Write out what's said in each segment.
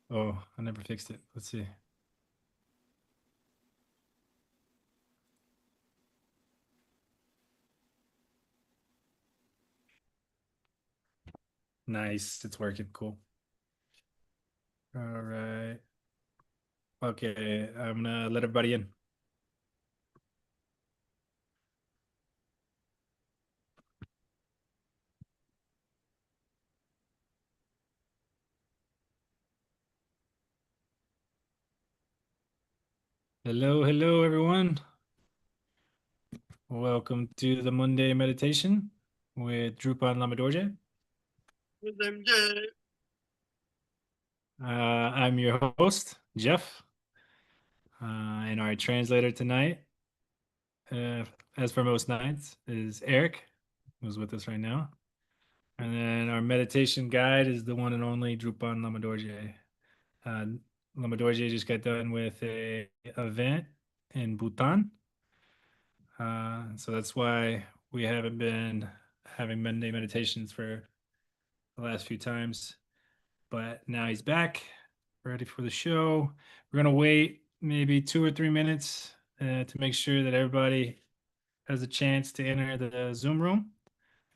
Oh, I never fixed it. Let's see. Nice. It's working. Cool. All right. Okay. I'm gonna let everybody in. Hello, hello, everyone. Welcome to the Monday meditation with Drupal Lamadorje. I'm your host, Jeff, and our translator tonight, as for most nights, is Eric, who's with us right now. And then our meditation guide is the one and only Drupal Lamadorje. Lamadorje just got done with a event in Bhutan. So that's why we haven't been having Monday meditations for the last few times. But now he's back, ready for the show. We're going to wait maybe 2 or 3 minutes to make sure that everybody has a chance to enter the Zoom room.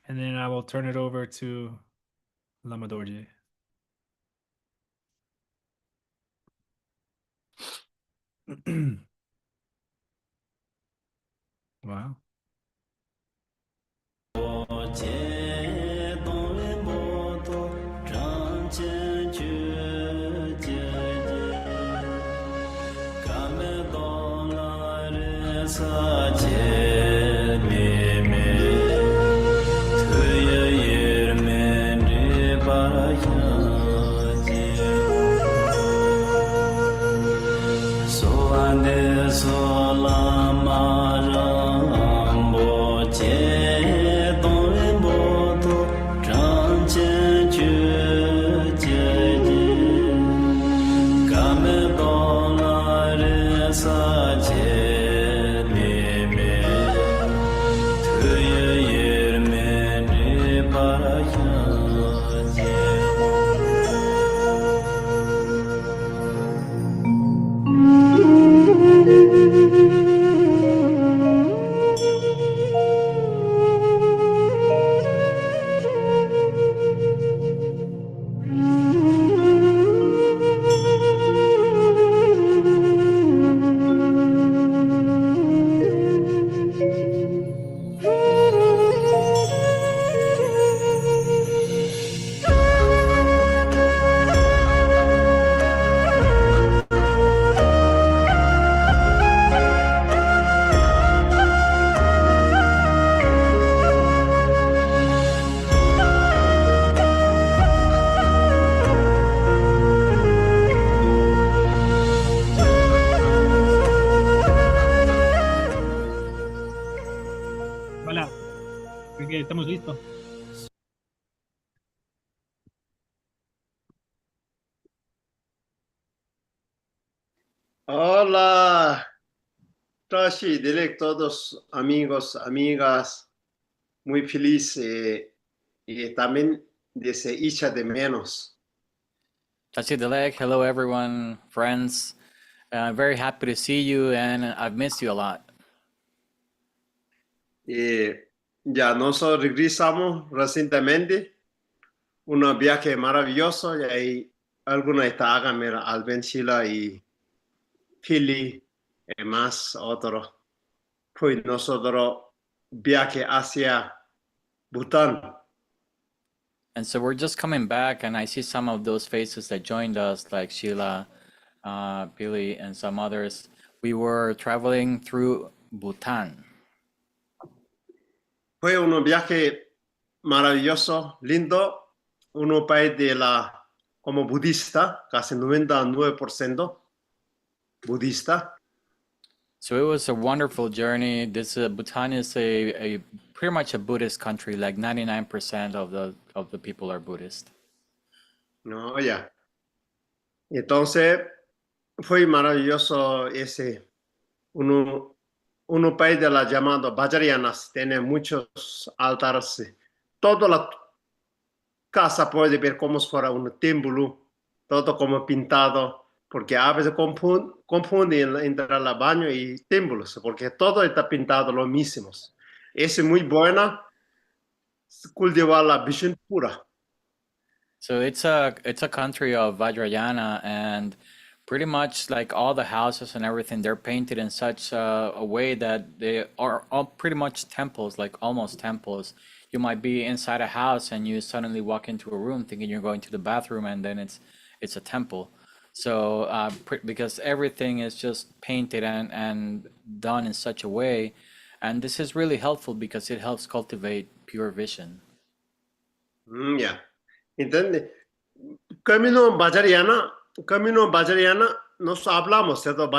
And then I will turn it over to Lamadorje. Wow. Hola, creo que estamos listos. Hola, Tashi, dile todos amigos, amigas, muy feliz y también se echa de menos. Tachi Delek, hello everyone, friends. Very happy to see you and I've missed you a lot. Ya nosotros regresamos recientemente, un viaje maravilloso y hay alguna estancia mira, Albenchila y Philly y más otro. Pues nosotros viaje hacia Bután. And so we're just coming back and I see some of those faces that joined us like Sheila, Billy and some others. We were traveling through Bhutan. Fue un viaje maravilloso, lindo, un país como budista, casi 99% budista. So it was a wonderful journey. Bhutan is a pretty much a Buddhist country, like 99% of the people are Buddhist. No, ya. Entonces, fue maravilloso un país de las llamadas Vajrayanas, tiene muchos altares. Toda la casa puede ver como si fuera un templo, todo como pintado, porque a veces confunden entre el baño y templos, porque todo está pintado lo mismo. Es muy buena cultivar la visión pura. So it's a country of Vajrayana, and pretty much like all the houses and everything, they're painted in such a way that they are all pretty much temples, like almost temples. You might be inside a house and you suddenly walk into a room thinking you're going to the bathroom, and then it's a temple. So because everything is just painted and done in such a way, and this is really helpful because it helps cultivate pure vision. Ya. Entonces, Camino Vajrayana, nos hablamos, ¿cierto?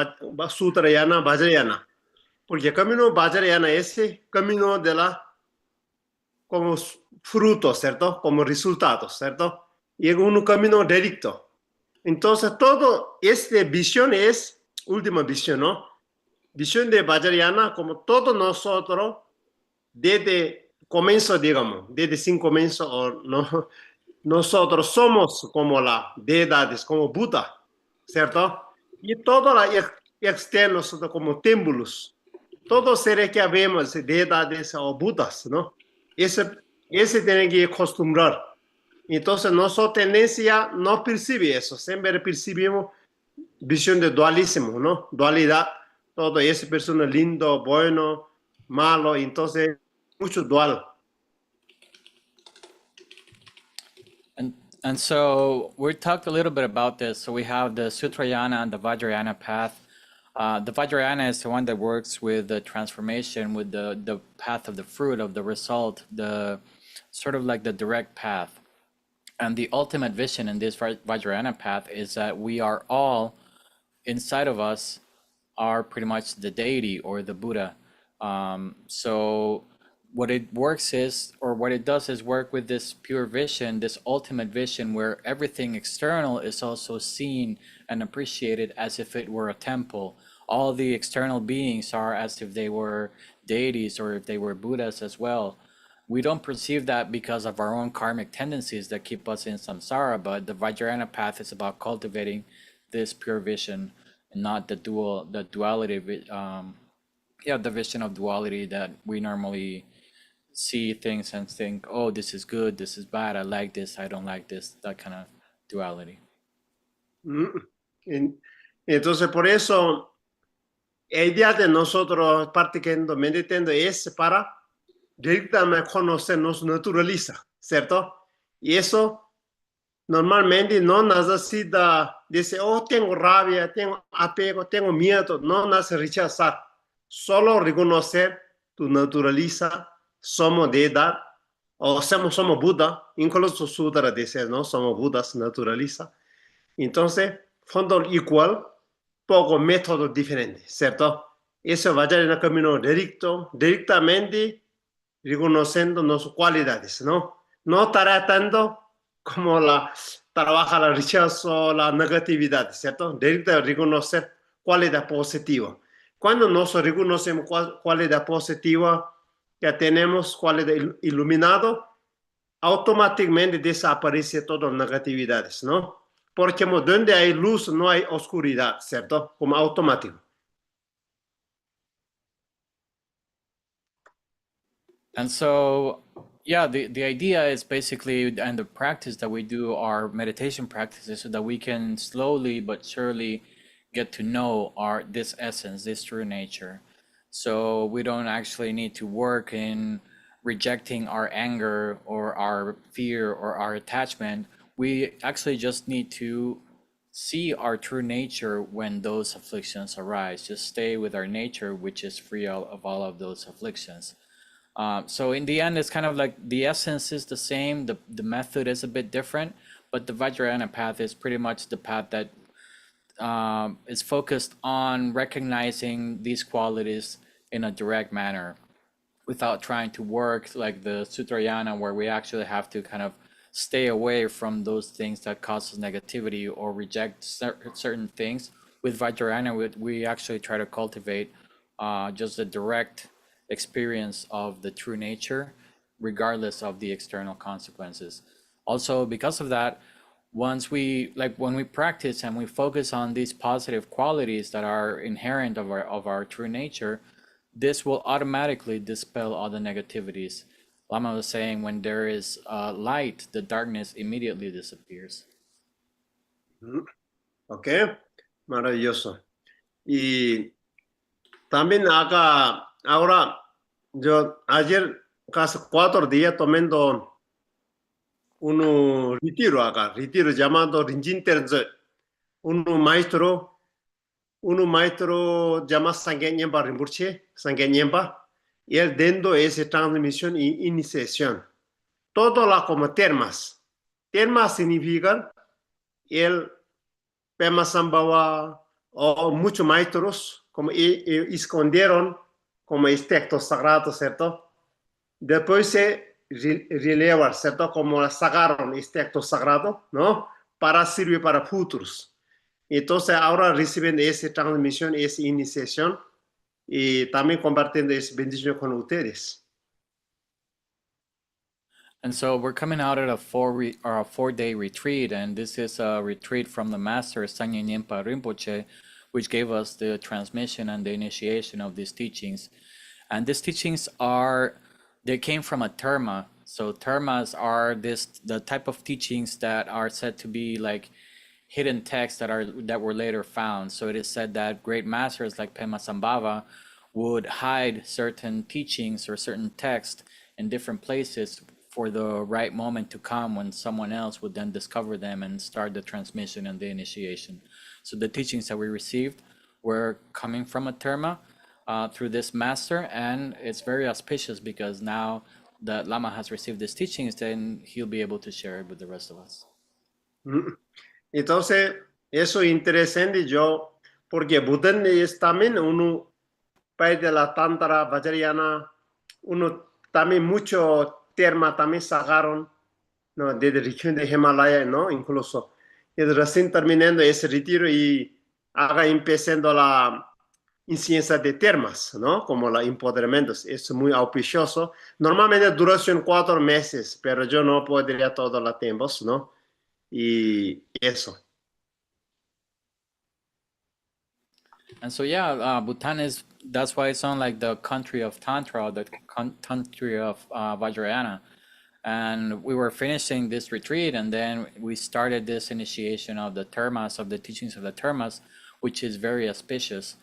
Sutrayana, Vajrayana. Porque Camino Vajrayana es el camino de la, como fruto, ¿cierto? Como resultado, ¿cierto? Y es un camino directo. Entonces, todo esta visión es última visión, ¿no? Visión de Vajrayana, como todos nosotros, desde comienzo, digamos, desde sin comienzo, o no, nosotros somos como las deidades, como Buda, ¿cierto? Y todo lo externo son como templos. Todos seres que vemos, deidades o Budas, ¿no? Ese tiene que acostumbrar. Entonces, nuestra tendencia no percibe eso, siempre percibimos visión de dualismo, ¿no? Dualidad, todo es persona lindo, bueno, malo, entonces mucho dual. And so we talked a little bit about this. So we have the Sutrayana and the Vajrayana path. The Vajrayana is the one that works with the transformation, with the path of the fruit, of the result, the sort of like the direct path. And the ultimate vision in this Vajrayana path is that we are all, inside of us, are pretty much the deity or the Buddha. So what it works is, or what it does is work with this pure vision, this ultimate vision where everything external is also seen and appreciated as if it were a temple. All the external beings are as if they were deities or if they were Buddhas as well. We don't perceive that because of our own karmic tendencies that keep us in samsara, but the Vajrayana path is about cultivating this pure vision and not the duality, the vision of duality that we normally see things and think, oh, this is good, this is bad, I like this, I don't like this, that kind of duality. Entonces, por eso, la idea de nosotros practicando, meditando es para directamente conocernos naturaliza, ¿cierto? Y eso normalmente no necesita decir, oh, tengo rabia, tengo apego, tengo miedo, no necesita rechazar, solo reconocer tu naturaliza, somos deidad, o somos Buda, incluso Sutra dice, ¿no? Somos Budas, naturaliza. Entonces, fondo igual, poco métodos diferentes, ¿cierto? Eso va a ir en el camino directamente reconociendo nuestras cualidades, ¿no? No tratando como trabaja el rechazo, la negatividad, ¿cierto? Directamente reconocer cualidad positiva. Cuando nosotros reconocemos cualidad positiva, ya tenemos cualidad iluminado, automáticamente desaparece todas las negatividades, ¿no? Porque donde hay luz no hay oscuridad, ¿cierto? Como automático. And so, yeah, the idea is basically, and the practice that we do, our meditation practices, so that we can slowly but surely get to know this essence, this true nature. So we don't actually need to work in rejecting our anger or our fear or our attachment. We actually just need to see our true nature when those afflictions arise. Just stay with our nature, which is free of all of those afflictions. So in the end, it's kind of like the essence is the same, the method is a bit different, but the Vajrayana path is pretty much the path that is focused on recognizing these qualities in a direct manner without trying to work like the Sutrayana, where we actually have to kind of stay away from those things that causes negativity or reject certain things. With Vajrayana, we actually try to cultivate just a direct experience of the true nature, regardless of the external consequences. Also, because of that, once we when we practice and we focus on these positive qualities that are inherent of our true nature, this will automatically dispel all the negativities. Lama was saying when there is light, the darkness immediately disappears. Ok, maravilloso. Y también acá, ahora, yo ayer casi 4 días tomando un retiro acá, retiro llamado Rinjin Terze. Un maestro llama Sangye Nyemba Rinpoche, Sangye Nyemba, y él dando esa transmisión y iniciación. Todo la como termas. Termas significan el Pema Sambhava o muchos maestros como escondieron como textos sagrados, ¿cierto? Después se releva, ¿cierto? Como sacaron textos sagrados, ¿no? Para servir para futuros. Entonces ahora reciben esa transmisión, esa iniciación y también compartiendo esa bendición con ustedes. And so we're coming out at a 4-day retreat, and this is a retreat from the master Sangye Nyempa Rinpoche, which gave us the transmission and the initiation of these teachings. And these teachings they came from a terma. So termas are the type of teachings that are said to be like hidden texts that were later found. So it is said that great masters like Pema Sambhava would hide certain teachings or certain texts in different places for the right moment to come when someone else would then discover them and start the transmission and the initiation. So the teachings that we received were coming from a terma through this master, and it's very auspicious because now that Lama has received these teachings, then he'll be able to share it with the rest of us. Entonces, eso es interesante yo, porque Buddha es también uno, país de la Tantra Vajrayana, uno también mucho terma también sacaron, ¿no? De la región de Himalaya, ¿no? Incluso. Y recién terminando ese retiro y haga empezando la incidencia de termas, ¿no? Como los empoderamientos. Es muy auspicioso. Normalmente duración 4 meses, pero yo no podría todos los tiempos, ¿no? Y eso. And so yeah, Bhutan that's why it's on like the country of Tantra, the country of Vajrayana. And we were finishing this retreat, and then we started this initiation of the termas, of the teachings of the termas, which is very auspicious.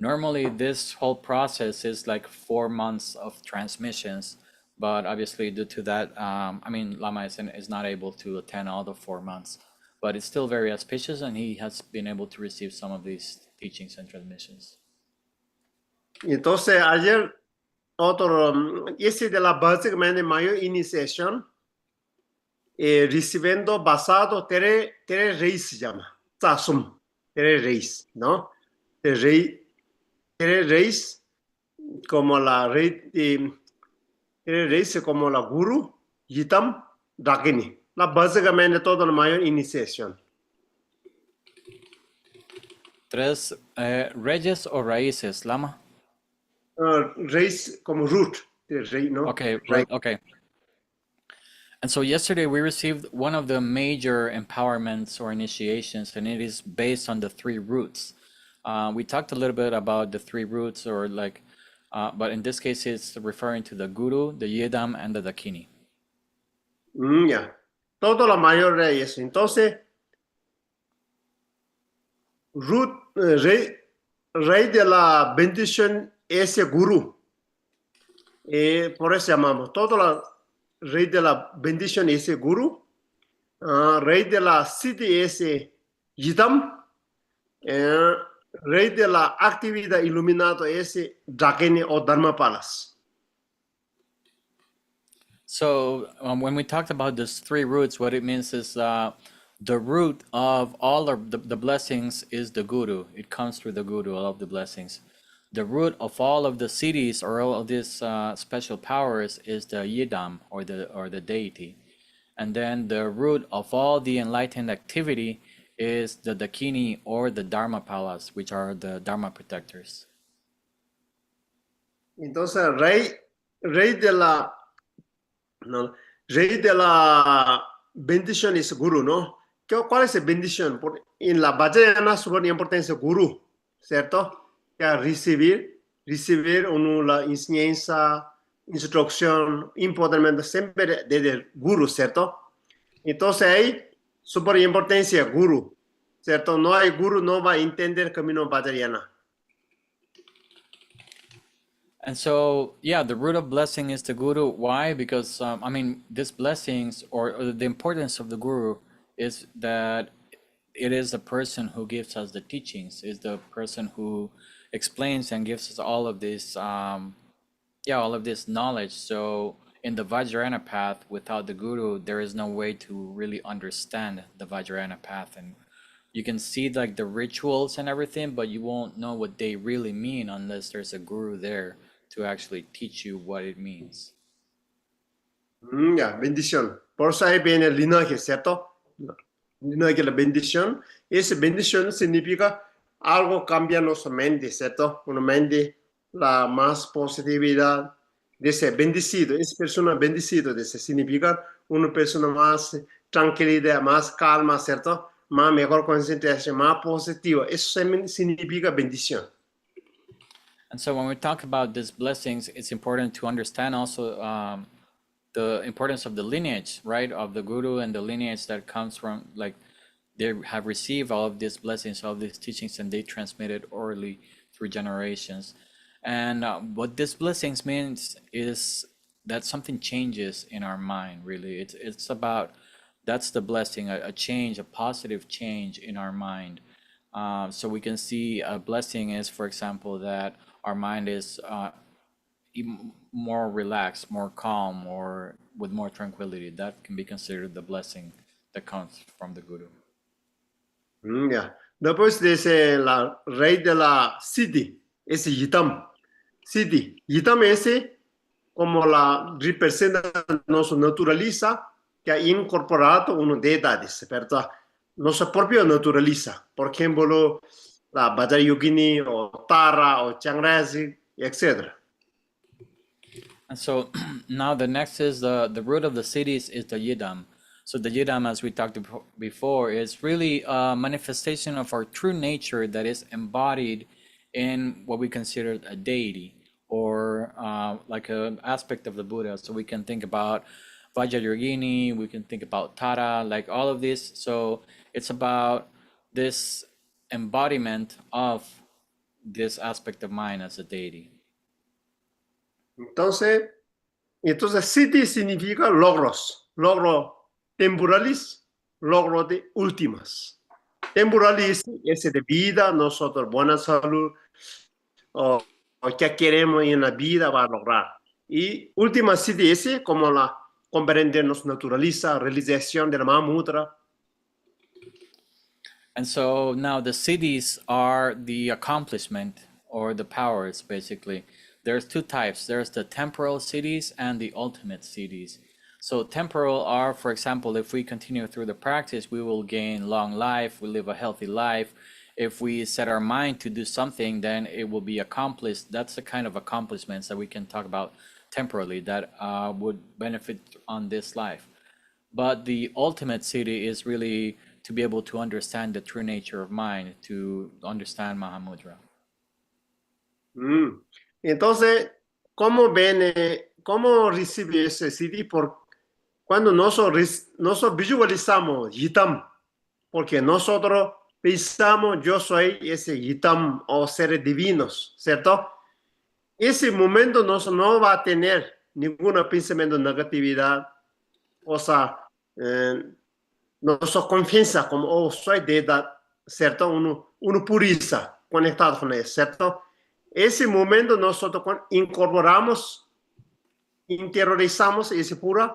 Normally, this whole process is like 4 months of transmissions, but obviously due to that, Lama is not able to attend all the 4 months, but it's still very auspicious, and he has been able to receive some of these teachings and transmissions. Entonces, ayer, ese de la básicamente mayor iniciación, recibiendo basado tres reyes se llama, Tsasum, 3 reyes, ¿no? Tres reyes como la rey, 3 reyes como la guru, Yitam, Dakini. Básicamente toda la mayor iniciación. 3 reyes o raíces, Lama? Reyes como root, rey, ¿no? Okay, right, okay. And so yesterday we received one of the major empowerments or initiations, and it is based on the 3 roots. We talked a little bit about the 3 roots, or like, but in this case it's referring to the Guru, the Yedam, and the Dakini. Ya, todo lo mayor de eso. Entonces, root, rey de la bendición es el Guru. Por eso llamamos todo la rey de la bendición es el Guru. Rey de la city es Yidam. Rey de la actividad iluminada es Dakini o Dharmapalas. So when we talked about those 3 roots, what it means is the root of all of the blessings is the Guru. It comes through the Guru, all of the blessings. The root of all of the siddhis or all of these special powers is the Yidam or the deity. And then the root of all the enlightened activity is the Dakini or the Dharmapalas, which are the Dharma protectors. Entonces, rey de la bendición es Guru, ¿no? ¿cuál es la bendición? En la Vajrayana súper importancia guru, ¿cierto? Que recibir uno la enseñanza, instrucción, importante siempre desde el guru, ¿cierto? Entonces ahí, súper importancia guru, ¿cierto? No hay guru, no va a entender el camino Vajrayana. And so, yeah, the root of blessing is the guru. Why? Because, I mean, these blessings or the importance of the guru is that it is the person who gives us the teachings, is the person who explains and gives us all of this, all of this knowledge. So in the Vajrayana path, without the guru, there is no way to really understand the Vajrayana path. And you can see like the rituals and everything, but you won't know what they really mean unless there's a guru there to actually teach you what it means. Ya, bendición. Por eso ahí viene el linaje, ¿cierto? Linaje, la bendición. Esa bendición significa algo cambia nuestra mente, ¿cierto? Una mente, la más positividad de ser bendecido. Esa persona bendecido, de ser, significa una persona más tranquilidad, más calma, ¿cierto? Más mejor concentración, más positiva. Eso significa bendición. And so when we talk about these blessings, it's important to understand also the importance of the lineage, right? Of the guru and the lineage that comes from, like, they have received all of these blessings, all of these teachings, and they transmit it orally through generations. And what these blessings means is that something changes in our mind, really. It's about, that's the blessing, a change, a positive change in our mind. So we can see a blessing is, for example, that our mind is more relaxed, more calm, or with more tranquility. That can be considered the blessing that comes from the guru. Ya. Después dice la rey de la Siddhi, es Yitam. Siddhi. Yitam es como la representa, nos naturaliza, que ha incorporado una deidad, ¿verdad? Nos propio naturaliza. Por ejemplo, la Vajrayogini o Tara o Changrasi, etc. And so now the next is the root of the cities is the Yidam. So the Yidam, as we talked before, is really a manifestation of our true nature that is embodied in what we consider a deity, or like an aspect of the Buddha. So we can think about Vajrayogini, we can think about Tara, like all of this. So it's about this embodiment of this aspect of mind as a deity. Entonces Siddhi significa logros, logro temporales, logro de últimas. Temporales es de vida, nosotros buena salud, o que queremos en la vida va a lograr. Y última Siddhi es como la comprendernos naturaliza, realización de la Mahamudra. And so now the cities are the accomplishment or the powers, basically. There's two types. There's the temporal cities and the ultimate cities. So temporal are, for example, if we continue through the practice, we will gain long life, we live a healthy life. If we set our mind to do something, then it will be accomplished. That's the kind of accomplishments that we can talk about temporally that would benefit on this life. But the ultimate city is really to be able to understand the true nature of mind, to understand Mahamudra. Entonces, ¿cómo recibe ese CD? Cuando nosotros visualizamos Yitam, porque nosotros pensamos yo soy ese Yitam o seres divinos, ¿cierto? Ese momento no va a tener ningún pensamiento de negatividad, o sea, nuestra confianza como soy deidad, ¿cierto? Uno puriza conectado con él, ¿cierto? Ese momento nosotros incorporamos, interiorizamos ese pura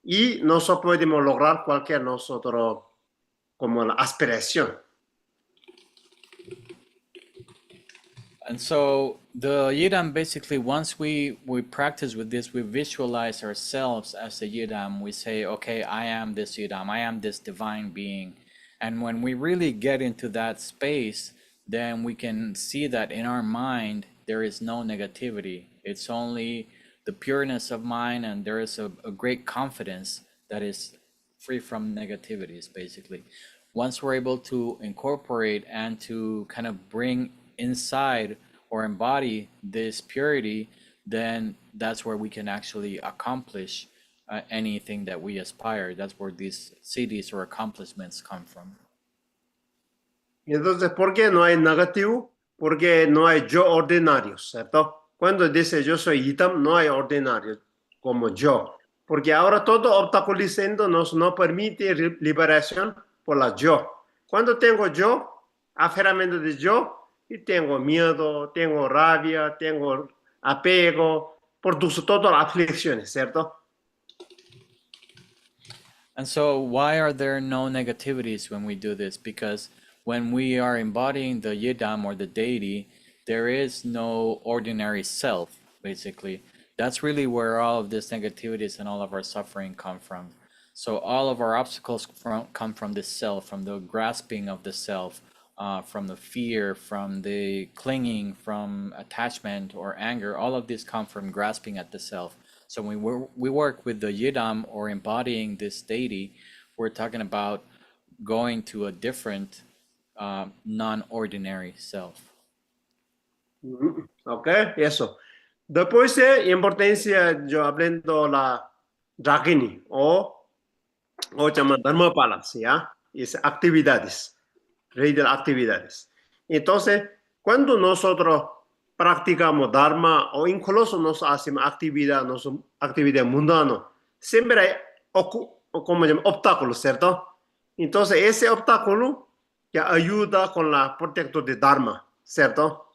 y nosotros podemos lograr cualquier nosotros como la aspiración. And so the Yidam, basically, once we practice with this, we visualize ourselves as a Yidam. We say, okay, I am this Yidam, I am this divine being. And when we really get into that space, then we can see that in our mind, there is no negativity. It's only the pureness of mind, and there is a great confidence that is free from negativities, basically. Once we're able to incorporate and to kind of bring inside or embody this purity, then that's where we can actually accomplish anything that we aspire. That's where these cities or accomplishments come from. Y entonces, ¿por qué no hay negativo? Porque no hay yo ordinario, ¿cierto? Cuando dice yo soy Itam, no hay ordinario como yo. Porque ahora todo obstaculizando nos no permite liberación por la yo. Cuando tengo yo, aferramiento de yo, y tengo miedo, tengo rabia, tengo apego, produce todas las aflicciones, ¿cierto? And so why are there no negativities when we do this? Because when we are embodying the Yidam or the deity, there is no ordinary self, basically. That's really where all of these negativities and all of our suffering come from. So all of our obstacles come from this self, from the grasping of the self, from the fear, from the clinging, from attachment or anger. All of these come from grasping at the self. So when we work with the Yidam or embodying this deity, we're talking about going to a different, non-ordinary self. Ok, eso. Después, importancia, yo hablando la Dragini o llaman Dharmapala, ¿ya? Es actividades, rey de las actividades. Entonces, cuando nosotros practicamos Dharma o incluso nos hacemos actividad mundana, siempre hay como obstáculos, ¿cierto? Entonces, ese obstáculo que ayuda con la protección de Dharma, ¿cierto?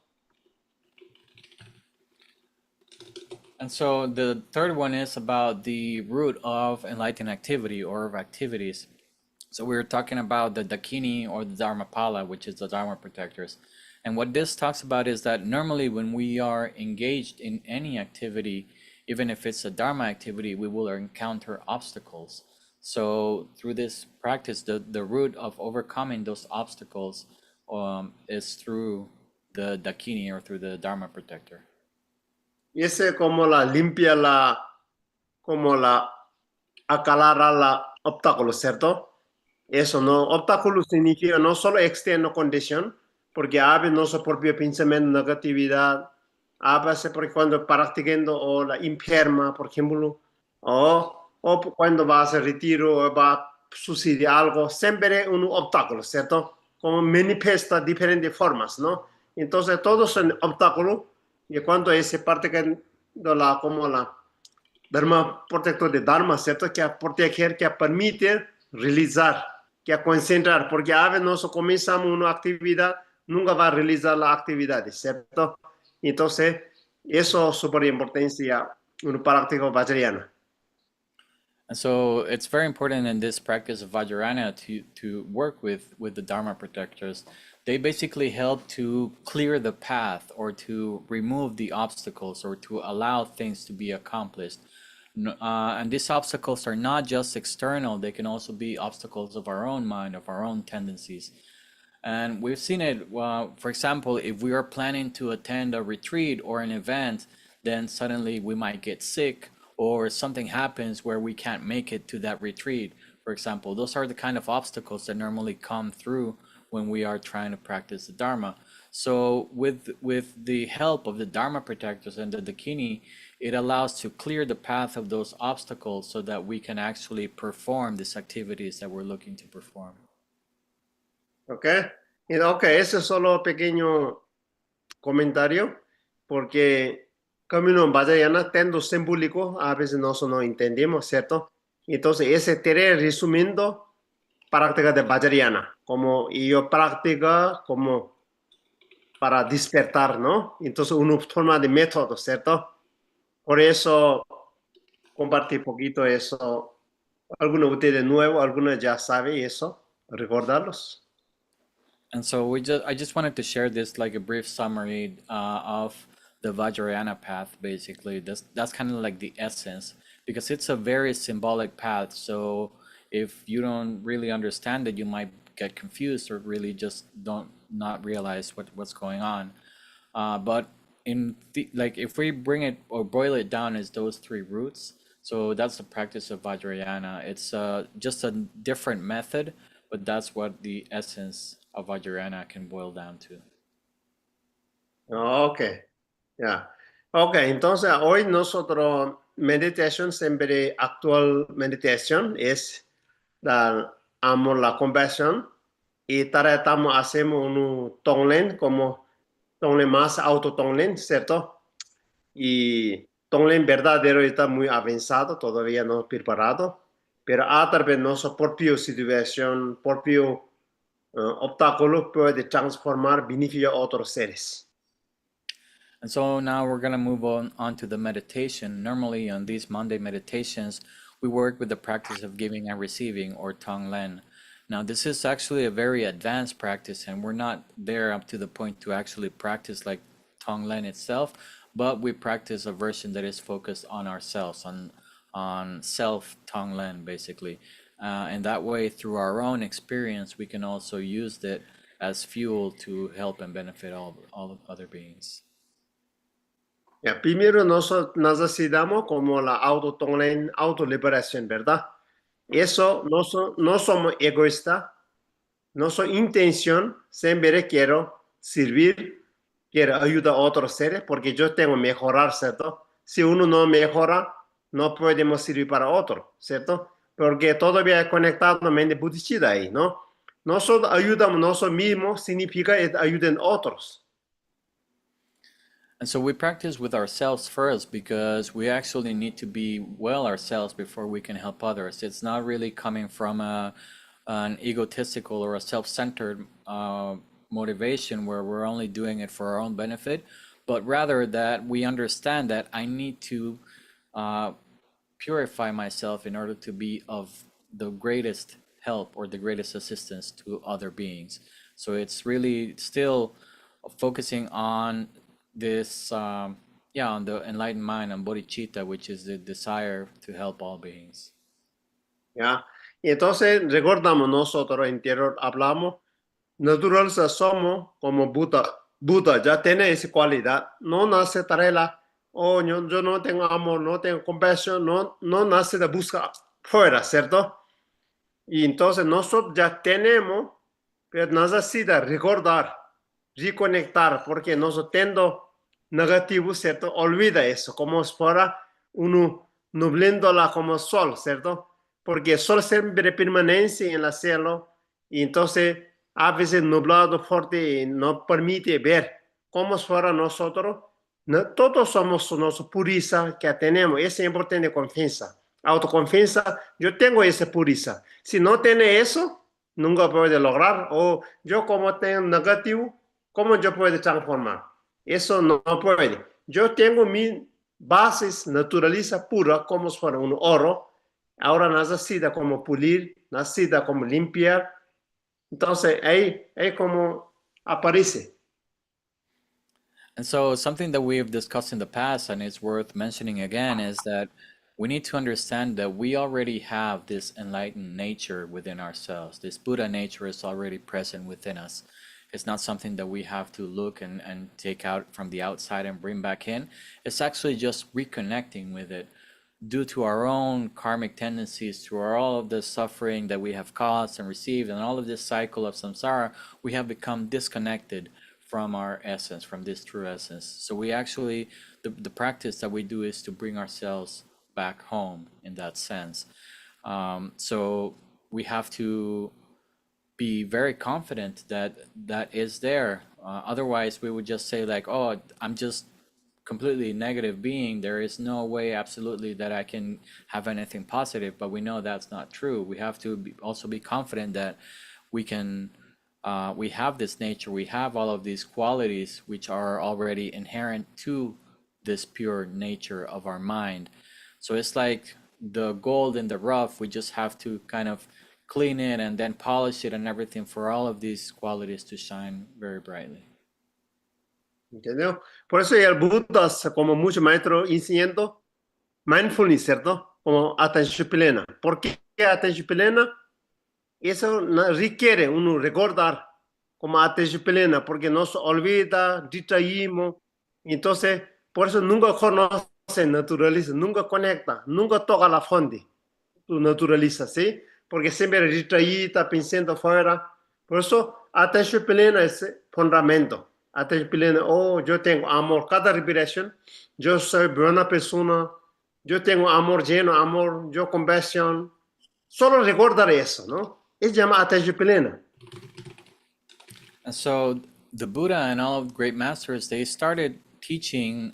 And so the third one is about the root of enlightened activity or of activities. So we were talking about the Dakini or the Dharmapala, which is the Dharma protectors. And what this talks about is that normally when we are engaged in any activity, even if it's a Dharma activity, we will encounter obstacles. So through this practice, the root of overcoming those obstacles is through the Dakini or through the Dharma protector. Y ese como la limpia como la aclarar la obstáculo, ¿cierto? Eso no, obstáculo significa no solo externo condición, porque a veces nuestro propio pensamiento, negatividad, a veces porque cuando practicando o la enferma, por ejemplo, o cuando va a hacer retiro o va a suceder algo, siempre un obstáculo, ¿cierto? Como manifiesta diferentes formas, ¿no? Entonces todos son obstáculos. Y cuando ese parte que como la Dharma protector de Dharma, ¿cierto? Que a proteger, que a permitir realizar, que a concentrar, porque a veces nosotros comenzamos una actividad, nunca va a realizar la actividad, ¿cierto? Entonces, eso es súper importancia una práctica vajrayana. And so it's very important in this practice of Vajrayana to work with the Dharma protectors. They basically help to clear the path or to remove the obstacles or to allow things to be accomplished. And these obstacles are not just external, they can also be obstacles of our own mind, of our own tendencies. And we've seen it, for example, if we are planning to attend a retreat or an event, then suddenly we might get sick or something happens where we can't make it to that retreat. For example, those are the kind of obstacles that normally come through when we are trying to practice the Dharma. So with the help of the Dharma protectors and the Dakini, it allows to clear the path of those obstacles so that we can actually perform these activities that we're looking to perform. ¿Ok? Ok, ese es solo pequeño comentario, porque camino en Vajrayana, tendo simbólico, a veces no entendemos, ¿cierto? Entonces, ese estaré resumiendo práctica de Vajrayana, como yo práctica como para despertar, ¿no? Entonces, una forma de método, ¿cierto? Por eso, compartí poquito eso. Algunos de ustedes nuevos, algunos ya saben eso, recordarlos. And so I just wanted to share this like a brief summary of the Vajrayana path. Basically, that's kind of like the essence, because it's a very symbolic path. So if you don't really understand it, you might get confused or really just not realize what's going on. But if we bring it or boil it down as those three roots, So that's the practice of Vajrayana. It's just a different method, but that's what the essence of Vajrayana can boil down to. Ok, ya. Ok, entonces hoy nosotros meditación siempre actual meditación es dar amor la compasión y tratamos hacemos un tonglen como tonglen más auto tonglen, ¿cierto? Y tonglen verdadero está muy avanzado, todavía no preparado, pero a través de nuestra propia situación, propio obstáculo puede transformar beneficio a otros seres. And so now we're going to move on to the meditation. Normally on these Monday meditations, we work with the practice of giving and receiving, or Tonglen. Now this is actually a very advanced practice, and we're not there up to the point to actually practice like Tonglen itself, but we practice a version that is focused on ourselves, on self Tonglen basically. And that way, through our own experience, we can also use it as fuel to help and benefit all other beings. Ya, primero nosotros necesitamos como la autoliberación, ¿verdad? Eso no somos egoístas, no soy intención, siempre quiero servir, quiero ayudar a otros seres porque yo tengo que mejorar, ¿cierto? Si uno no mejora, no podemos servir para otro, ¿cierto? Porque todavía es conectado mente budista ahí, ¿no? Nosotros ayudamos nosotros mismos, significa ayudar a otros. And so we practice with ourselves first because we actually need to be well ourselves before we can help others. It's not really coming from an egotistical or a self-centered motivation where we're only doing it for our own benefit, but rather that we understand that I need to purify myself in order to be of the greatest help or the greatest assistance to other beings. So it's really still focusing on this on the enlightened mind and bodhicitta, which is the desire to help all beings. ¿Ya? Y entonces recordamos nosotros interior hablamos, naturaleza somos como Buda ya tiene esa cualidad, no nace traerla, oh, yo no tengo amor, no tengo compasión, no nace de buscar fuera, ¿cierto? Y entonces nosotros ya tenemos, pero necesita recordar, reconectar, porque nosotros tendo negativo, ¿cierto? Olvida eso, como si fuera uno nublándola como sol, ¿cierto? Porque el sol siempre permanece en el cielo y entonces a veces nublado fuerte y no permite ver como si fuera nosotros. No, todos somos nuestra pureza que tenemos, es importante confianza. Autoconfianza, yo tengo esa pureza. Si no tiene eso, nunca puede lograr. O yo como tengo negativo, ¿cómo yo puedo transformar? Eso no puede. Yo tengo mis bases naturaliza pura como si fuera un oro. Ahora necesita como pulir, necesita como limpiar. Entonces ahí como aparece. And so something that we have discussed in the past, and it's worth mentioning again, is that we need to understand that we already have this enlightened nature within ourselves. This Buddha nature is already present within us. It's not something that we have to look and take out from the outside and bring back in. It's actually just reconnecting with it. Due to our own karmic tendencies, to all of the suffering that we have caused and received, and all of this cycle of samsara, we have become disconnected from our essence, from this true essence. So we actually, the practice that we do is to bring ourselves back home in that sense. So we have to be very confident that that is there. Otherwise, we would just say like, oh, I'm just completely negative being. There is no way absolutely that I can have anything positive, but we know that's not true. We have to also be confident that we can, we have this nature, we have all of these qualities which are already inherent to this pure nature of our mind. So it's like the gold in the rough, we just have to kind of clean it and then polish it and everything for all of these qualities to shine very brightly. ¿Entendió? Por eso el Buda, como muchos maestros enseñando, mindfulness, ¿cierto? Como atención plena. ¿Por qué atención plena? Eso requiere uno recordar como atención plena, porque nos olvida, distraímos. Entonces, por eso nunca conocemos se naturaliza, nunca conecta, nunca toca la fuente. Tú naturalizas, ¿sí? Porque siempre distraída, pensando afuera. Por eso, atención plena es fundamento. Atención plena, oh, yo tengo amor. Cada respiración, yo soy buena persona, yo tengo amor lleno, amor, yo compasión. Solo recordar eso, ¿no? Es llamar atención plena. And so the Buddha and all of the great masters, they started teaching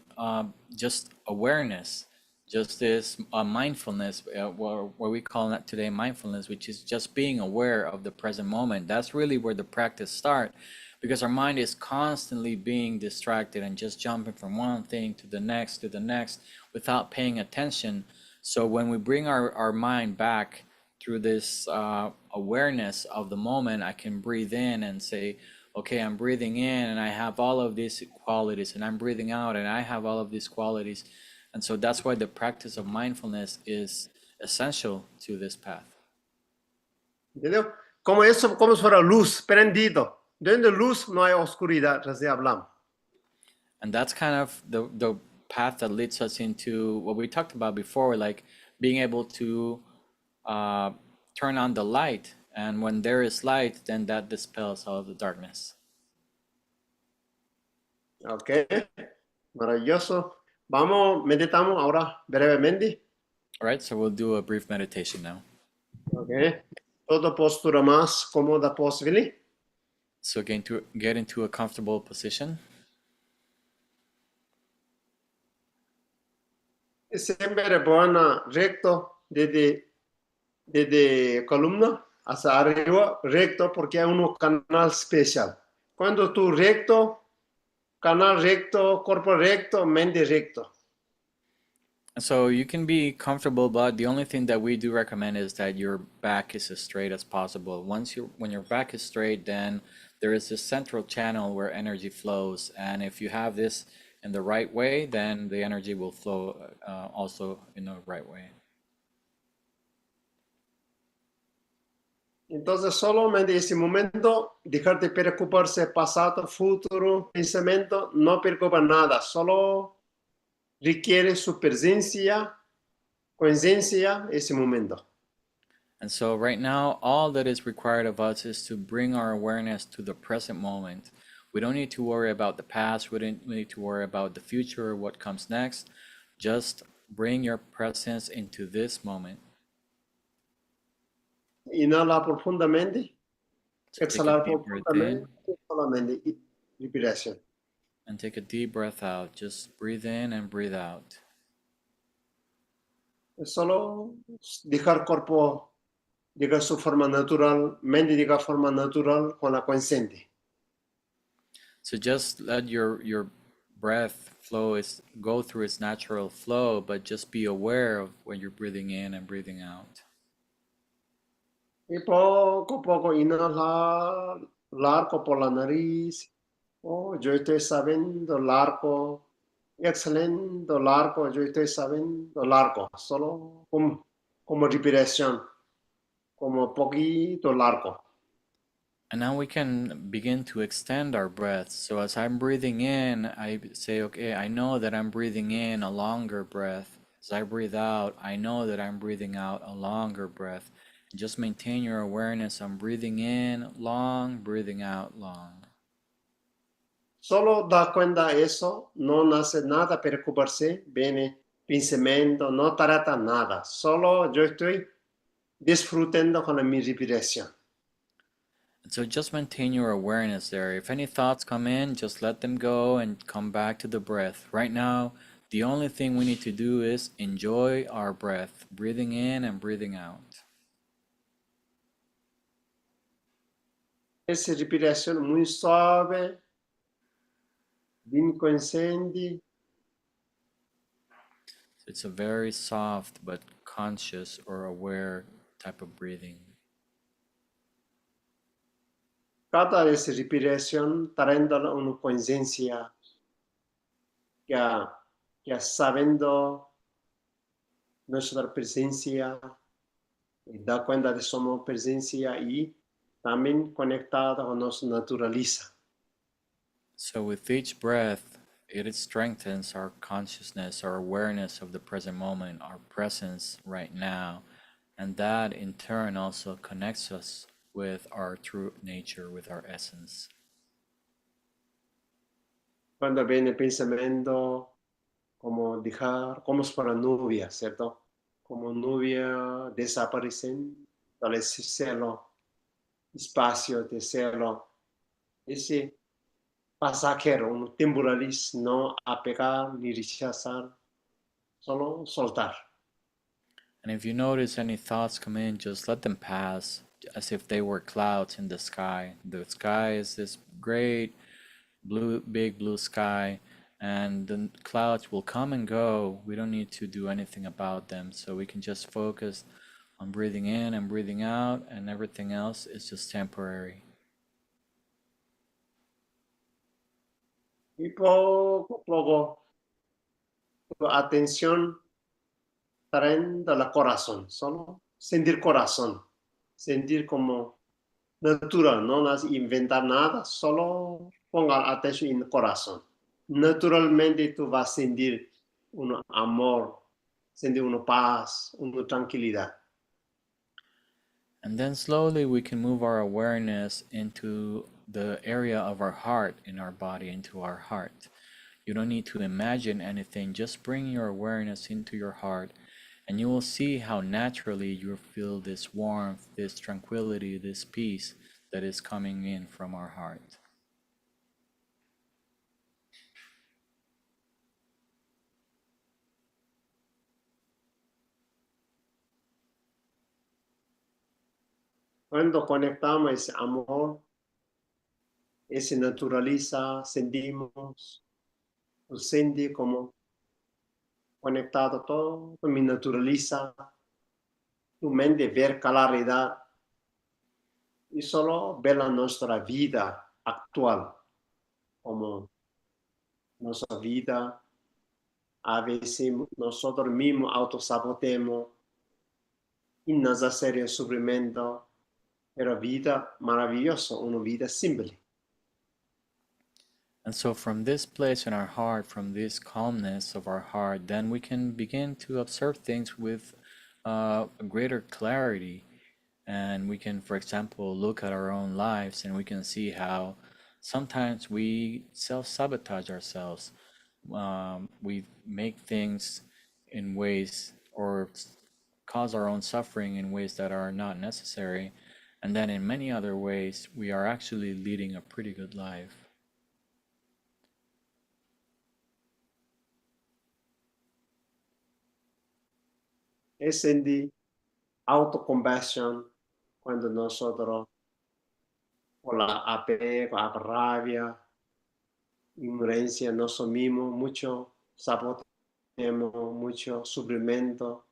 just awareness, just this mindfulness, what we call that today mindfulness, which is just being aware of the present moment. That's really where the practice starts, because our mind is constantly being distracted and just jumping from one thing to the next without paying attention. So when we bring our mind back through this awareness of the moment, I can breathe in and say, okay, I'm breathing in and I have all of these qualities, and I'm breathing out and I have all of these qualities. And so that's why the practice of mindfulness is essential to this path. ¿Entendeu? Como eso, como si fuera luz, prendido. Donde luz no hay oscuridad, así hablamos. And that's kind of the path that leads us into what we talked about before, like being able to turn on the light. And when there is light, then that dispels all of the darkness. Ok, maravilloso. Vamos, meditamos ahora brevemente. All right, so we'll do a brief meditation now. Ok, toda postura más cómoda posible. So again, to get into a comfortable position. Siempre buena recto desde columna hacia arriba, recto porque hay un canal especial. Cuando tú recto, canal recto, cuerpo recto, mente recto. So you can be comfortable, but the only thing that we do recommend is that your back is as straight as possible. When your back is straight, then there is this central channel where energy flows, and if you have this in the right way, then the energy will flow also in the right way. Entonces, solamente ese momento, dejar de preocuparse pasado, futuro, pensamiento, no preocupa nada, solo requiere su presencia, conciencia, ese momento. And so right now, all that is required of us is to bring our awareness to the present moment. We don't need to worry about the past. We don't need to worry about the future or what comes next. Just bring your presence into this moment. Inhala profundamente, So take a exhalar deep breath profundamente, in solamente respiración. and take a deep breath out. Just breathe in and breathe out. Es solo dejar cuerpo, dejar su forma natural, mente dejar forma natural con la consciente. So just let your breath go through its natural flow, but just be aware of when you're breathing in and breathing out. Y poco a poco inhalar, largo por la nariz. Oh, yo estoy sabiendo largo. Exhalando largo, yo estoy sabiendo largo. Solo como respiración, como poquito largo. And now we can begin to extend our breath. So as I'm breathing in, I say, okay, I know that I'm breathing in a longer breath. As I breathe out, I know that I'm breathing out a longer breath. And just maintain your awareness. I'm breathing in long, breathing out long. Solo da cuenta eso, no nace nada preocuparse, viene pensamiento, no trata nada. Solo yo estoy disfrutando con mi respiración. And so just maintain your awareness there. If any thoughts come in, just let them go and come back to the breath. Right now, the only thing we need to do is enjoy our breath, breathing in and breathing out. Essa respiração muito suave, bem consciente. It's a very soft but conscious or aware type of breathing. Cada essa respiração trazendo uma consciência que sabendo nossa presença e dá conta de somos presença e também conectada com nossa natureza. So with each breath, it strengthens our consciousness, our awareness of the present moment, our presence right now. And that in turn also connects us with our true nature, with our essence. Cuando viene el pensamiento, como dejar, como si fuera nubia, ¿cierto? Como nubia desaparecen del cielo, espacio de cielo. Ese pasajero, un temporalis, no apegar ni rechazar, solo soltar. And if you notice any thoughts come in, just let them pass as if they were clouds in the sky. The sky is this great big blue sky, and the clouds will come and go. We don't need to do anything about them. So we can just focus on breathing in and breathing out, and everything else is just temporary. Y poco a poco, tu atención traen del corazón, solo sentir corazón, sentir como natural, no vas a inventar nada, solo ponga atención en el corazón. Naturalmente tú vas a sentir un amor, sentir una paz, una tranquilidad. And then slowly we can move our awareness into the area of our heart in our body, into our heart. You don't need to imagine anything, just bring your awareness into your heart, and you will see how naturally you feel this warmth, this tranquility, this peace that is coming in from our heart. Cuando conectamos ese amor, ese naturaliza, sentimos, sentir como conectado todo, me naturaliza, tu mente ver claridad y solo ver la nuestra vida actual, como nuestra vida, a veces nosotros mismos autosabotemos, innecesario sufrimiento, pero vida maravillosa, una vida simple. And so from this place in our heart, from this calmness of our heart, then we can begin to observe things with a greater clarity. And we can, for example, look at our own lives and we can see how sometimes we self-sabotage ourselves. We make things in ways or cause our own suffering in ways that are not necessary. And then in many other ways, we are actually leading a pretty good life. Es sentir autocompasión cuando nosotros, por la apego, la rabia, ignorancia, nos sumimos mucho, sabotemos mucho sufrimiento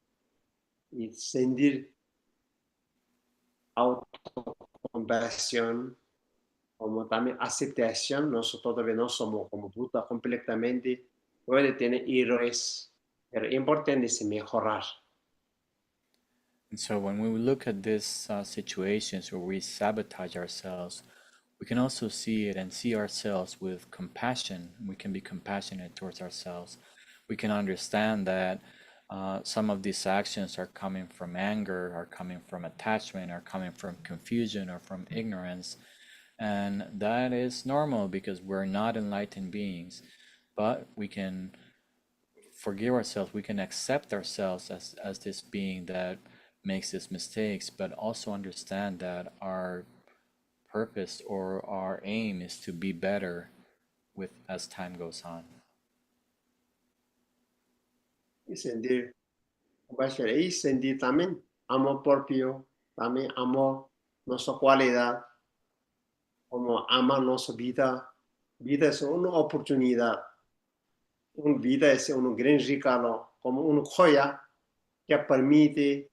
y sentir autocompasión, como también aceptación, nosotros todavía no somos como Buda completamente, puede tener errores, pero es importante es mejorar. And so when we look at these situations where we sabotage ourselves, we can also see it and see ourselves with compassion. We can be compassionate towards ourselves. We can understand that some of these actions are coming from anger, are coming from attachment, are coming from confusion or from ignorance. And that is normal because we're not enlightened beings. But we can forgive ourselves, we can accept ourselves as this being that makes these mistakes, but also understand that our purpose or our aim is to be better with as time goes on. Y sentir compasión y sentir también amor propio, también amor nuestra cualidad, como amar nuestra vida. Vida es una oportunidad, una vida es un gran regalo, como una joya que permite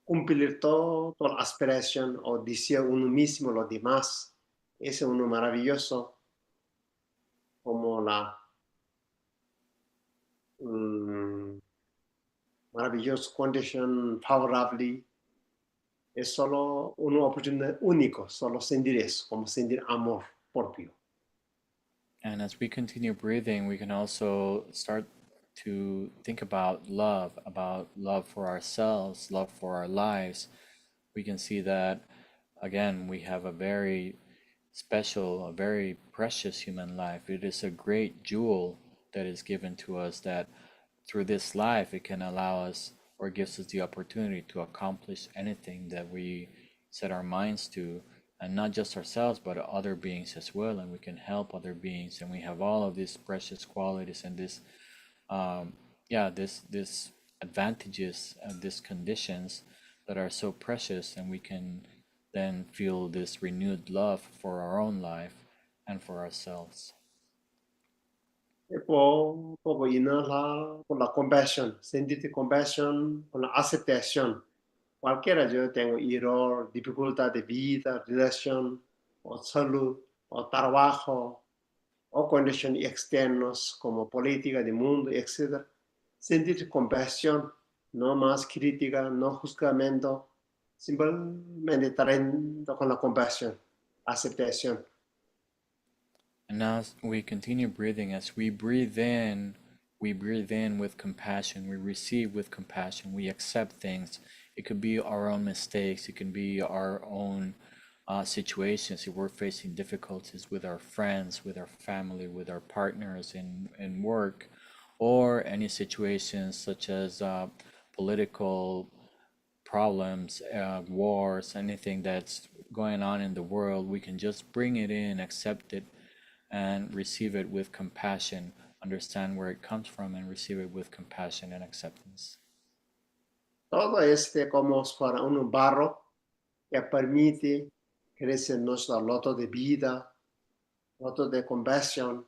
cumplir toda la aspiración o deseo uno mismo, los demás. Es uno maravilloso, como la maravillosa condición favorable. Es solo una oportunidad única, solo sentir eso, como sentir amor propio. And as we continue breathing, we can also start to think about love for ourselves, love for our lives. We can see that, again, we have a very special, a very precious human life. It is a great jewel that is given to us that through this life, it can allow us or gives us the opportunity to accomplish anything that we set our minds to, and not just ourselves, but other beings as well. And we can help other beings, and we have all of these precious qualities and this, this advantages and these conditions that are so precious, and we can then feel this renewed love for our own life and for ourselves. Puedo inhalar con la compasión, sentirte compasión, con la aceptación. Cualquiera yo tengo error, dificultad de vida, relación, o salud, o trabajo, o condiciones externas como política del mundo, etc. Sentir compasión, no más crítica, no juzgamiento, simplemente trayendo con la compasión, aceptación. And as we continue breathing, as we breathe in with compassion, we receive with compassion, we accept things. It could be our own mistakes, it can be our own situations. If we're facing difficulties with our friends, with our family, with our partners in work, or any situations such as political problems, wars, anything that's going on in the world, we can just bring it in, accept it, and receive it with compassion, understand where it comes from, and receive it with compassion and acceptance. Todo como para un barro que permite crecer nuestro loto de vida, loto de compasión,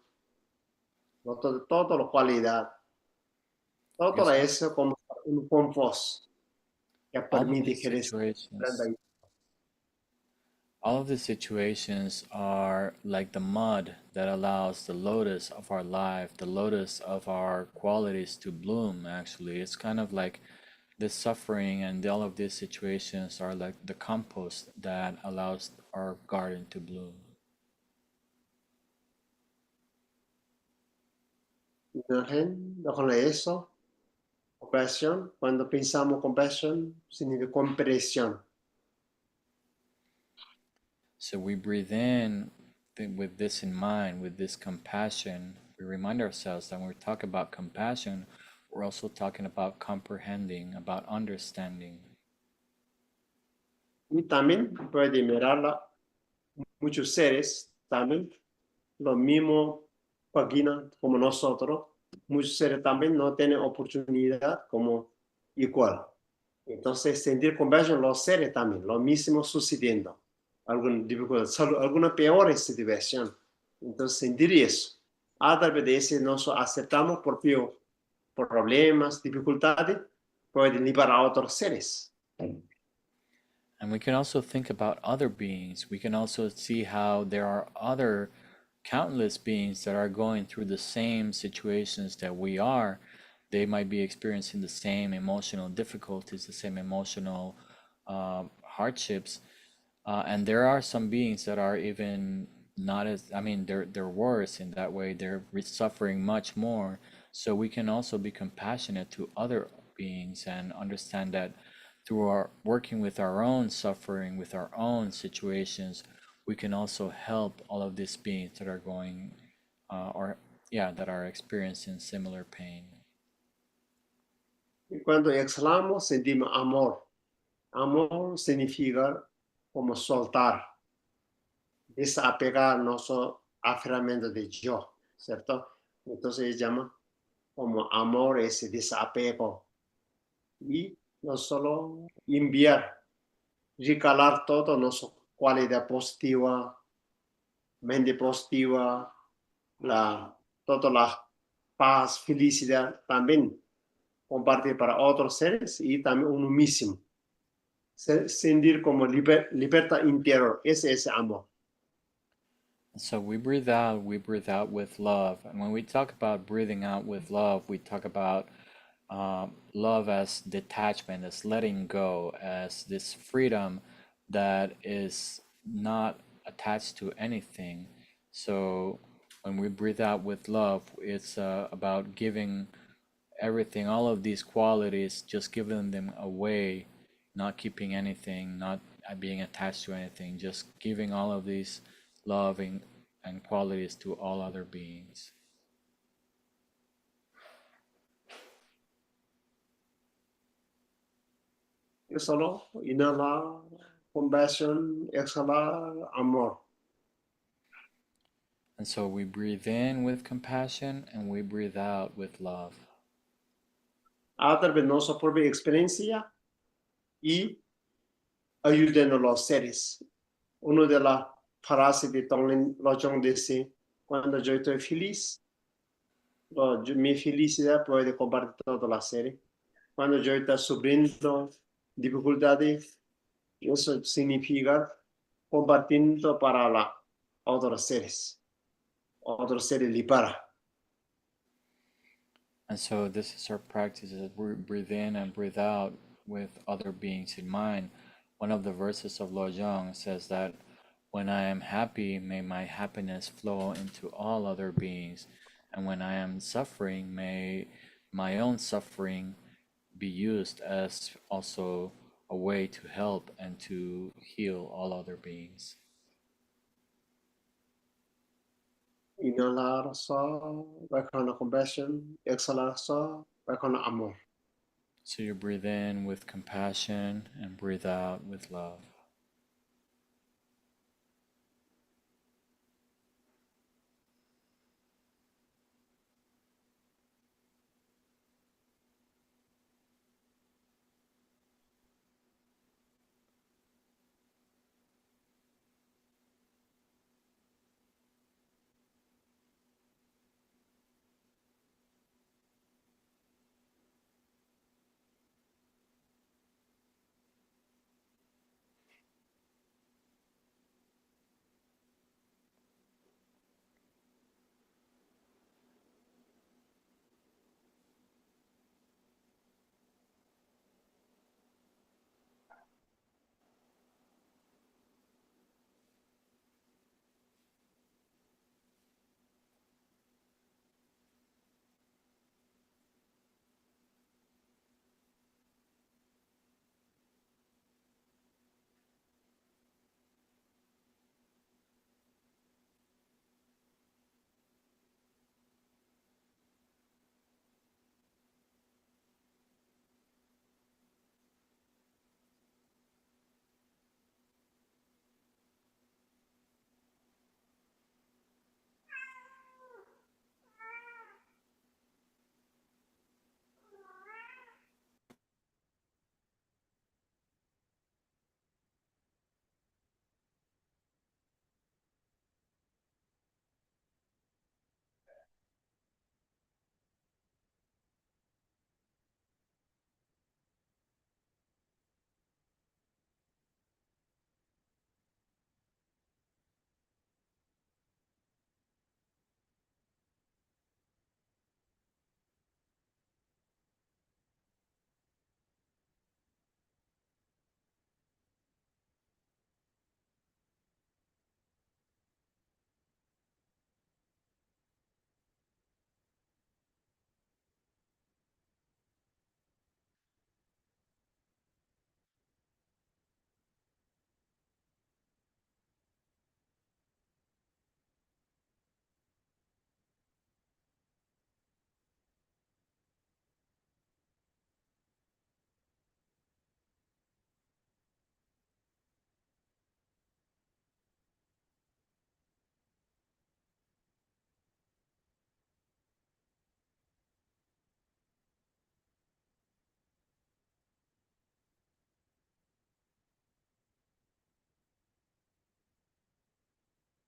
loto de toda la cualidad. Todo Yes. eso como un compost que All of permite these crecer. situations, all of these situations are like the mud that allows the lotus of our life, the lotus of our qualities to bloom. Actually, it's kind of like this suffering, and all of these situations are like the compost that allows our garden to bloom. Con eso, compasión, cuando pensamos compasión, significa comprensión. So we breathe in with this in mind, with this compassion. We remind ourselves that when we talk about compassion, we're also talking about comprehending, about understanding. Y también puede mirarla muchos seres, también lo mismo página como nosotros. Muchos seres también no tienen oportunidad como igual. Entonces, sentir compasión los seres también, lo mismo sucediendo. Alguna dificultad, alguna peor situación. Entonces, sentir eso. A través de eso, nos aceptamos propios problemas, dificultades, pueden liberar a otros seres. And we can also think about other beings. We can also see how there are other countless beings that are going through the same situations that we are. They might be experiencing the same emotional difficulties, the same emotional hardships. And there are some beings that are even not as, I mean, they're worse in that way. They're suffering much more. So we can also be compassionate to other beings and understand that through our working with our own suffering, with our own situations, we can also help all of these beings that are going, that are experiencing similar pain. Y cuando exhalamos, sentimos amor. Amor significa como soltar, desapegar nuestro aferramiento de yo, ¿cierto? Entonces se llama como amor ese desapego. Y no solo enviar, recalar todo nuestra cualidad positiva, mente positiva, toda la paz, felicidad, también compartir para otros seres y también uno mismo. Sentir como libertad interior, ese es amor. So we breathe out with love. And when we talk about breathing out with love, we talk about love as detachment, as letting go, as this freedom that is not attached to anything. So When we breathe out with love, it's about giving everything, all of these qualities, just giving them away, not keeping anything, not being attached to anything, just giving all of these loving and qualities to all other beings. Solo inhalar compassion, exhalar amor. And so we breathe in with compassion and we breathe out with love. A través de nuestra propia experiencia y ayudando a los seres. Una de las frases de Tonglen Lojong dice, cuando yo estoy feliz, mi felicidad puede compartir toda la serie. Cuando yo estoy sufriendo dificultades, eso significa compartiendo para la otros seres libera. And so this is our practice, is we breathe in and breathe out with other beings in mind. One of the verses of Lojong says that when I am happy, may my happiness flow into all other beings. And when I am suffering, may my own suffering be used as also a way to help and to heal all other beings. Inhalar só, vai com a compassion. Exhalar só, vai com amor. So you breathe in with compassion and breathe out with love.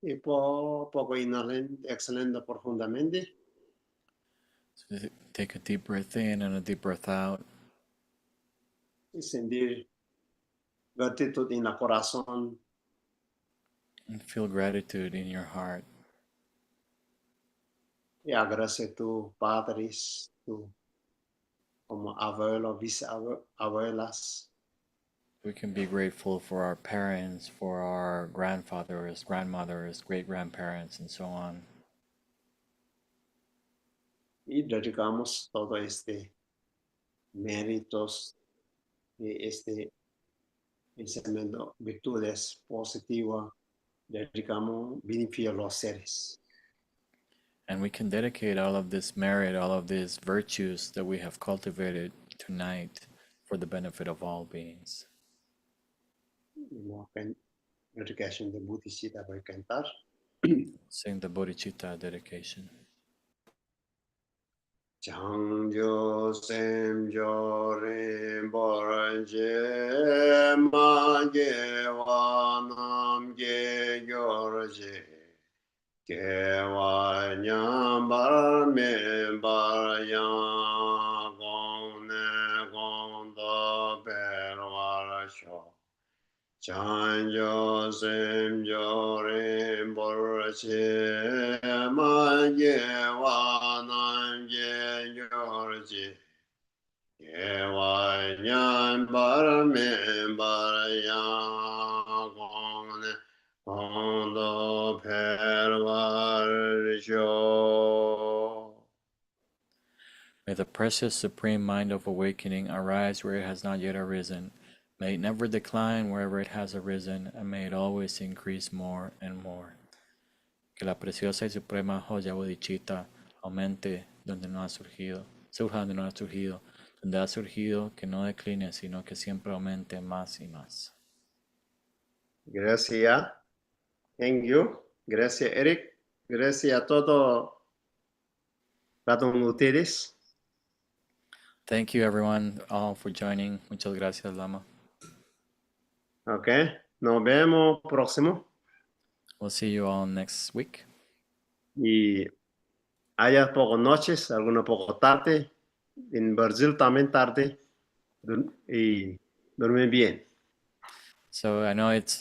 Y poco inhalen, exhalando profundamente. So take a deep breath in and a deep breath out. Y sentir gratitud en el corazón. And feel gratitude in your heart. Y agradece a tus padres, como abuelos, bisabuelas. We can be grateful for our parents, for our grandfathers, grandmothers, great grandparents, and so on. y dedicamos todo méritos de pensamiento, virtudes positivas, dedicamos beneficio a los seres. And we can dedicate all of this merit, all of these virtues that we have cultivated tonight for the benefit of all beings. Dedication de Bodhisattva voy a cantar. Sing the Bodhicitta dedication. Changjo sem jo rin bor je ma ge wa nam ge gyor je ge wa nyam bar me bar yang gong ne gong do ber war sho Changjo sem jo rin bor je ma ge wa nam ge gyor je Yewa nyan bar me bar yang gong ne gong do per war sho. May the precious supreme mind of awakening arise where it has not yet arisen. May it never decline wherever it has arisen, and may it always increase more and more. Que la preciosa y suprema joya bodhicitta aumente donde no ha surgido, surja donde no ha surgido, donde ha surgido, que no decline, sino que siempre aumente más y más. Gracias. Thank you. Gracias, Eric. Gracias a todos cada uno de ustedes. Thank you everyone all for joining. Muchas gracias, Lama. Ok. Nos vemos próximo. We'll see you all next week. Y haya pocas noches, algunas poco tarde. En Brasil también tarde. Y duermen bien. So I know it's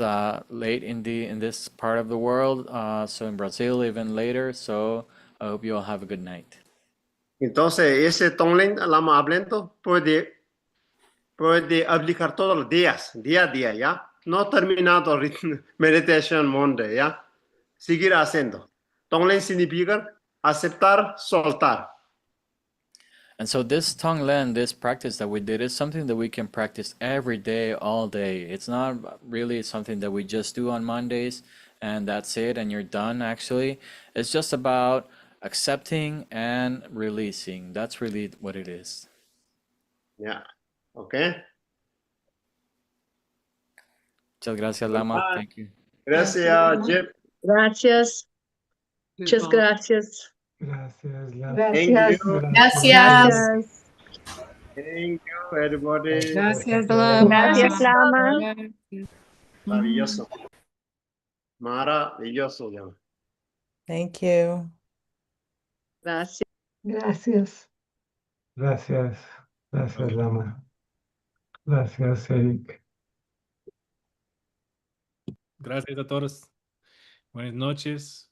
late in this part of the world, so in Brazil even later. So I hope you all have a good night. Entonces, ese Tonglen Lama hablando puede aplicar todos los días, día a día, ¿ya? No terminado Meditation Monday, ¿ya? Seguir haciendo. Tonglen significa aceptar, soltar. And so this Tonglen, this practice that we did, is something that we can practice every day, all day. It's not really something that we just do on Mondays and that's it and you're done actually. It's just about accepting and releasing. That's really what it is. ¿Ya? ¿Ok? Muchas gracias, Lama. Bye. Thank you. Gracias, Jeff. Gracias. Muchas gracias. Gracias, Thank you. Gracias. Thank you, everybody. Gracias, Gracias, Lama. Maravilloso. Maravilloso, ya. Thank you. Gracias. Gracias. Gracias. Gracias, Lama. Gracias, Eric. Gracias a todos. Buenas noches.